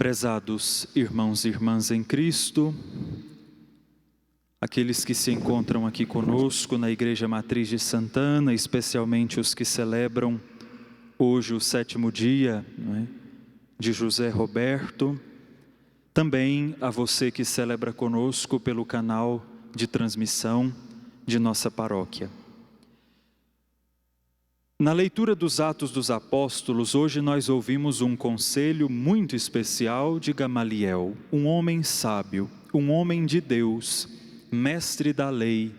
Prezados irmãos e irmãs em Cristo, aqueles que se encontram aqui conosco na Igreja Matriz de Santana, especialmente os que celebram hoje o 7º dia, de José Roberto, também a você que celebra conosco pelo canal de transmissão de nossa paróquia. Na leitura dos Atos dos Apóstolos, hoje nós ouvimos um conselho muito especial de Gamaliel, um homem sábio, um homem de Deus, mestre da lei,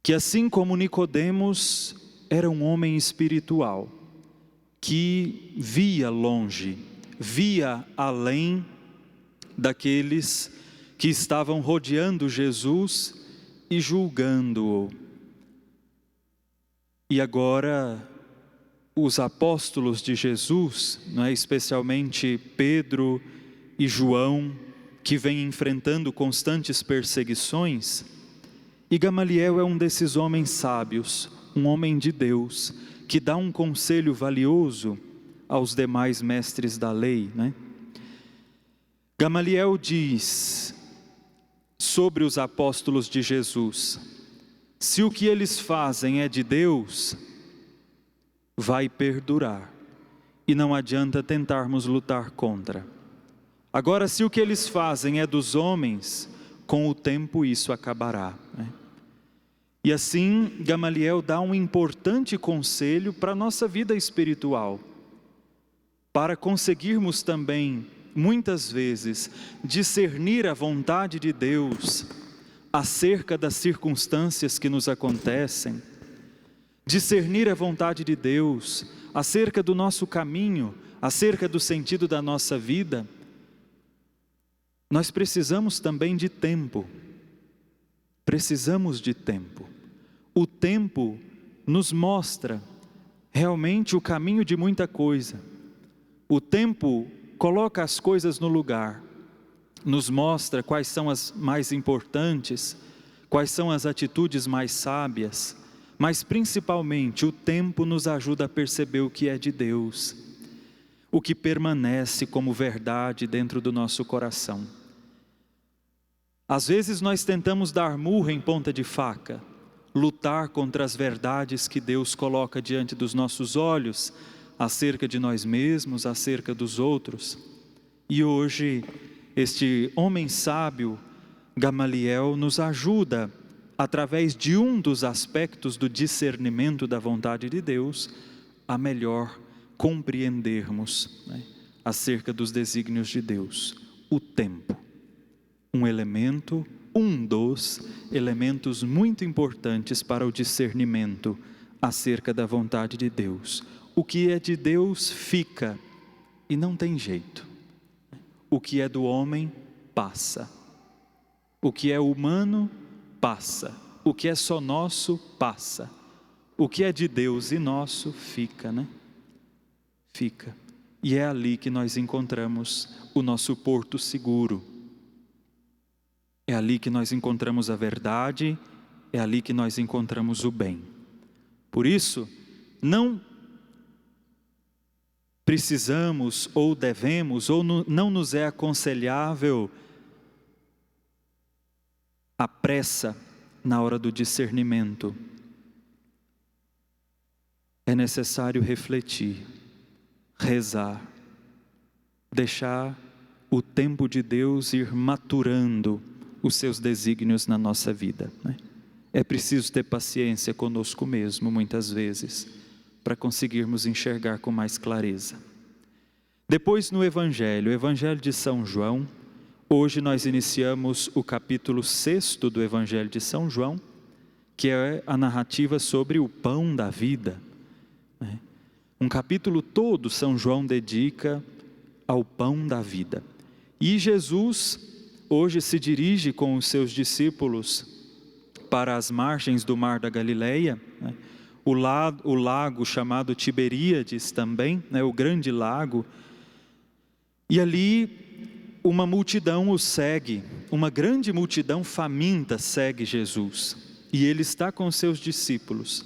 que assim como Nicodemos era um homem espiritual, que via longe, via além daqueles que estavam rodeando Jesus e julgando-o. E agora, os apóstolos de Jesus, especialmente Pedro e João, que vêm enfrentando constantes perseguições, e Gamaliel é um desses homens sábios, um homem de Deus, que dá um conselho valioso aos demais mestres da lei, Gamaliel diz sobre os apóstolos de Jesus: se o que eles fazem é de Deus, vai perdurar, e não adianta tentarmos lutar contra. Agora, se o que eles fazem é dos homens, com o tempo isso acabará. E assim, Gamaliel dá um importante conselho para a nossa vida espiritual, para conseguirmos também, muitas vezes, discernir a vontade de Deus acerca das circunstâncias que nos acontecem, discernir a vontade de Deus acerca do nosso caminho, acerca do sentido da nossa vida. Nós precisamos também de tempo, precisamos de tempo. O tempo nos mostra realmente o caminho de muita coisa. O tempo coloca as coisas no lugar, nos mostra quais são as mais importantes, quais são as atitudes mais sábias, mas principalmente o tempo nos ajuda a perceber o que é de Deus, o que permanece como verdade dentro do nosso coração. Às vezes nós tentamos dar murro em ponta de faca, lutar contra as verdades que Deus coloca diante dos nossos olhos, acerca de nós mesmos, acerca dos outros. E hoje, este homem sábio, Gamaliel, nos ajuda, através de um dos aspectos do discernimento da vontade de Deus, a melhor compreendermos acerca dos desígnios de Deus. O tempo, um dos elementos muito importantes para o discernimento acerca da vontade de Deus. O que é de Deus fica e não tem jeito. O que é do homem, passa. O que é humano, passa. O que é só nosso, passa. O que é de Deus e nosso, fica, Fica. E é ali que nós encontramos o nosso porto seguro. É ali que nós encontramos a verdade, é ali que nós encontramos o bem. Por isso, não precisamos ou devemos, ou não nos é aconselhável a pressa na hora do discernimento. É necessário refletir, rezar, deixar o tempo de Deus ir maturando os seus desígnios na nossa vida. É preciso ter paciência conosco mesmo, muitas vezes, para conseguirmos enxergar com mais clareza. Depois no Evangelho de São João, hoje nós iniciamos o capítulo 6º do Evangelho de São João, que é a narrativa sobre o pão da vida. Um capítulo todo São João dedica ao pão da vida. E Jesus hoje se dirige com os seus discípulos para as margens do Mar da Galileia, o lago chamado Tiberíades também, o grande lago, e ali uma multidão o segue, uma grande multidão faminta segue Jesus, e ele está com seus discípulos.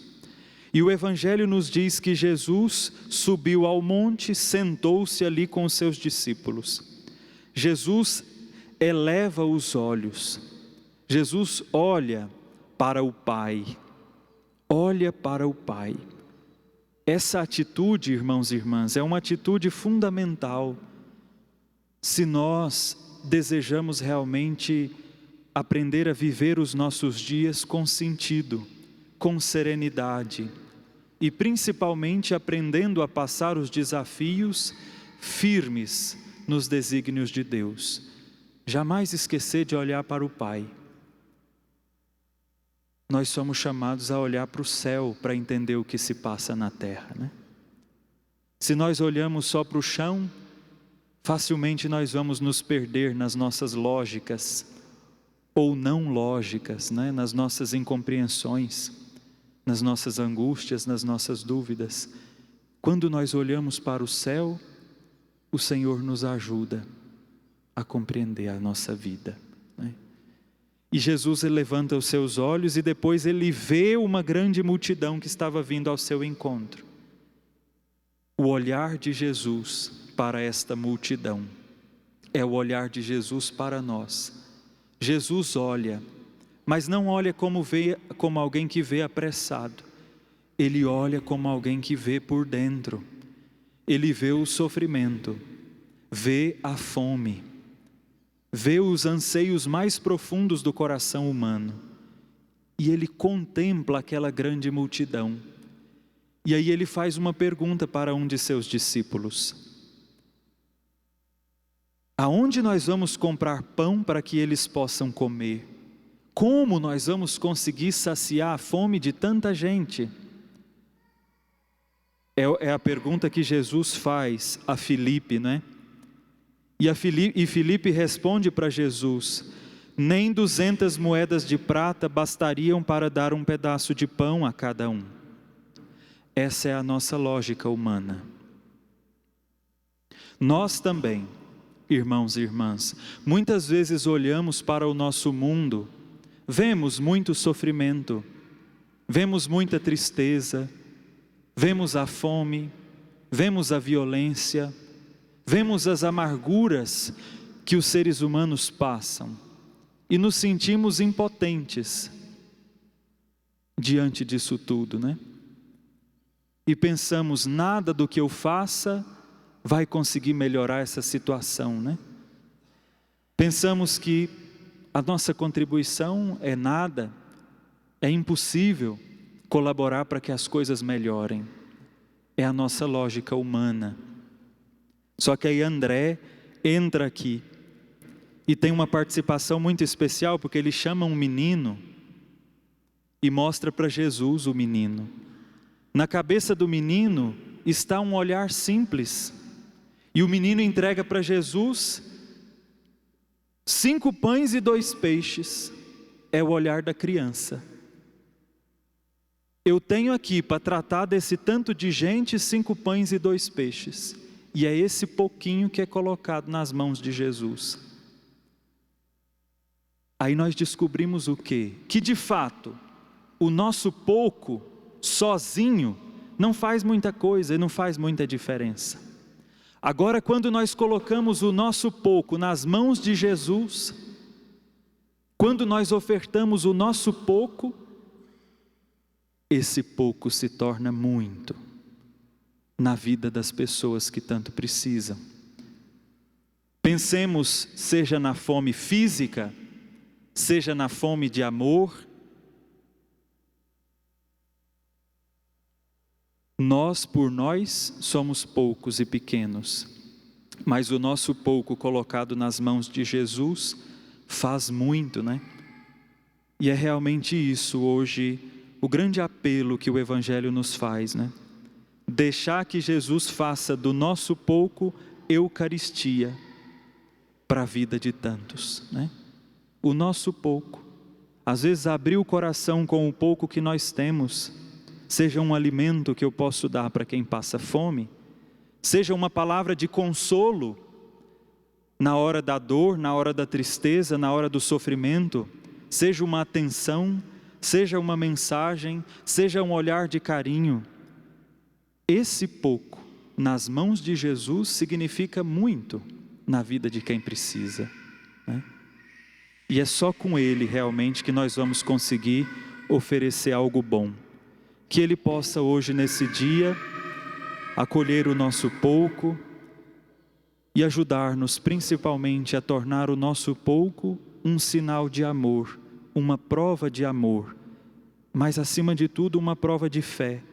E o Evangelho nos diz que Jesus subiu ao monte, sentou-se ali com os seus discípulos. Jesus eleva os olhos, Jesus olha para o Pai, olha para o Pai. Essa atitude, irmãos e irmãs, é uma atitude fundamental se nós desejamos realmente aprender a viver os nossos dias com sentido, com serenidade e principalmente aprendendo a passar os desafios firmes nos desígnios de Deus. Jamais esquecer de olhar para o Pai. Nós somos chamados a olhar para o céu para entender o que se passa na terra, né? Se nós olhamos só para o chão, facilmente nós vamos nos perder nas nossas lógicas ou não lógicas, né? Nas nossas incompreensões, nas nossas angústias, nas nossas dúvidas. Quando nós olhamos para o céu, o Senhor nos ajuda a compreender a nossa vida, né? E Jesus levanta os seus olhos e depois ele vê uma grande multidão que estava vindo ao seu encontro. O olhar de Jesus para esta multidão é o olhar de Jesus para nós. Jesus olha, mas não olha como alguém que vê apressado. Ele olha como alguém que vê por dentro. Ele vê o sofrimento, vê a fome, vê os anseios mais profundos do coração humano. E ele contempla aquela grande multidão. E aí ele faz uma pergunta para um de seus discípulos: aonde nós vamos comprar pão para que eles possam comer? Como nós vamos conseguir saciar a fome de tanta gente? É a pergunta que Jesus faz a Filipe, né? E Filipe responde para Jesus: nem 200 moedas de prata bastariam para dar um pedaço de pão a cada um. Essa é a nossa lógica humana. Nós também, irmãos e irmãs, muitas vezes olhamos para o nosso mundo, vemos muito sofrimento, vemos muita tristeza, vemos a fome, vemos a violência, vemos as amarguras que os seres humanos passam e nos sentimos impotentes diante disso tudo, né? E pensamos, nada do que eu faça vai conseguir melhorar essa situação, né? Pensamos que a nossa contribuição é nada, é impossível colaborar para que as coisas melhorem. É a nossa lógica humana. Só que aí André entra aqui e tem uma participação muito especial, porque ele chama um menino e mostra para Jesus o menino. Na cabeça do menino está um olhar simples, e o menino entrega para Jesus 5 pães e 2 peixes, é o olhar da criança. Eu tenho aqui para tratar desse tanto de gente 5 pães e 2 peixes, e é esse pouquinho que é colocado nas mãos de Jesus. Aí nós descobrimos o quê? Que de fato, o nosso pouco, sozinho, não faz muita coisa e não faz muita diferença. Agora, quando nós colocamos o nosso pouco nas mãos de Jesus, quando nós ofertamos o nosso pouco, esse pouco se torna muito na vida das pessoas que tanto precisam. Pensemos, seja na fome física, seja na fome de amor. Nós, por nós, somos poucos e pequenos, mas o nosso pouco colocado nas mãos de Jesus faz muito, né? E é realmente isso hoje, o grande apelo que o Evangelho nos faz, né? Deixar que Jesus faça do nosso pouco Eucaristia para a vida de tantos, né? O nosso pouco, às vezes abrir o coração com o pouco que nós temos, seja um alimento que eu posso dar para quem passa fome, seja uma palavra de consolo na hora da dor, na hora da tristeza, na hora do sofrimento, seja uma atenção, seja uma mensagem, seja um olhar de carinho. Esse pouco nas mãos de Jesus significa muito na vida de quem precisa, né? E é só com Ele realmente que nós vamos conseguir oferecer algo bom. Que Ele possa hoje, nesse dia, acolher o nosso pouco e ajudar-nos principalmente a tornar o nosso pouco um sinal de amor, uma prova de amor, mas acima de tudo uma prova de fé,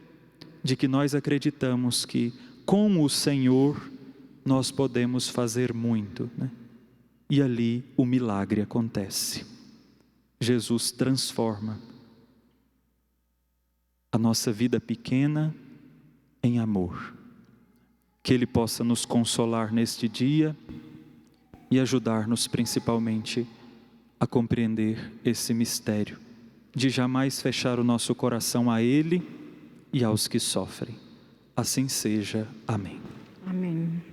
de que nós acreditamos que com o Senhor nós podemos fazer muito, né? E ali o milagre acontece. Jesus transforma a nossa vida pequena em amor. Que Ele possa nos consolar neste dia e ajudar-nos principalmente a compreender esse mistério, de jamais fechar o nosso coração a Ele e aos que sofrem. Assim seja. Amém. Amém.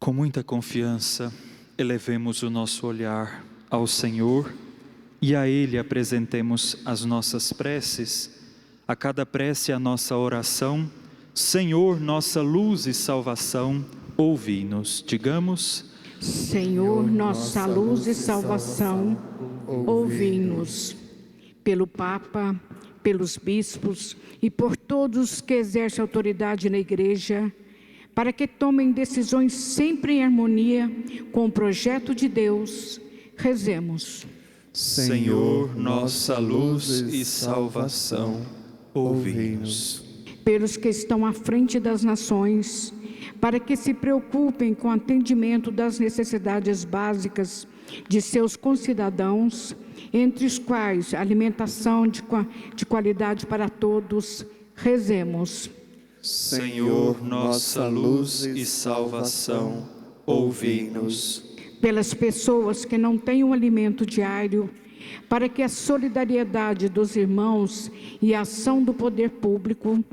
Com muita confiança, elevemos o nosso olhar ao Senhor e a Ele apresentemos as nossas preces, a cada prece a nossa oração. Senhor, nossa luz e salvação, ouvi-nos. Digamos: Senhor, nossa luz e salvação, ouvi-nos. Pelo Papa, pelos bispos e por todos que exercem autoridade na Igreja, para que tomem decisões sempre em harmonia com o projeto de Deus, rezemos. Senhor, nossa luz e salvação, ouvi-nos. Pelos que estão à frente das nações, para que se preocupem com o atendimento das necessidades básicas de seus concidadãos, entre os quais alimentação de qualidade para todos, rezemos. Senhor, nossa luz e salvação, ouvi-nos. Pelas pessoas que não têm um alimento diário, para que a solidariedade dos irmãos e a ação do poder público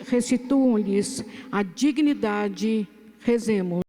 restituam-lhes a dignidade, rezemos.